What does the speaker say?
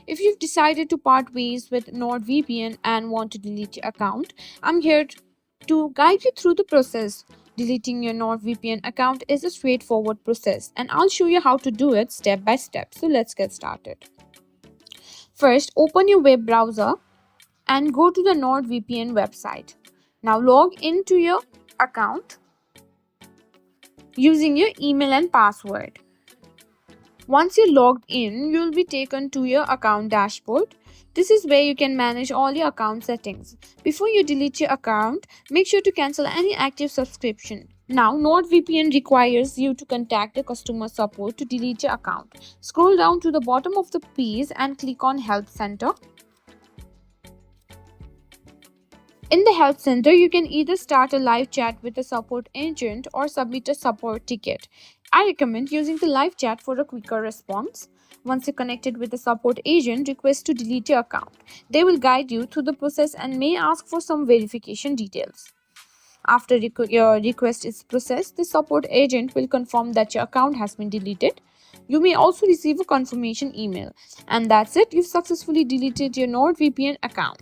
If you've decided to part ways with NordVPN and want to delete your account, I'm here to guide you through the process. Deleting your NordVPN account is a straightforward process, and I'll show you how to do it step by step. So let's get started. First, open your web browser and go to the NordVPN website. Now log into your account using your email and password. Once you're logged in, you'll be taken to your account dashboard. This is where you can manage all your account settings. Before you delete your account, make sure to cancel any active subscription. Now, NordVPN requires you to contact the customer support to delete your account. Scroll down to the bottom of the page and click on Help Center. In the Help Center, you can either start a live chat with a support agent or submit a support ticket. I recommend using the live chat for a quicker response. Once you're connected with the support agent, request to delete your account. They will guide you through the process and may ask for some verification details. After your request is processed, the support agent will confirm that your account has been deleted. You may also receive a confirmation email. And that's it, you've successfully deleted your NordVPN account.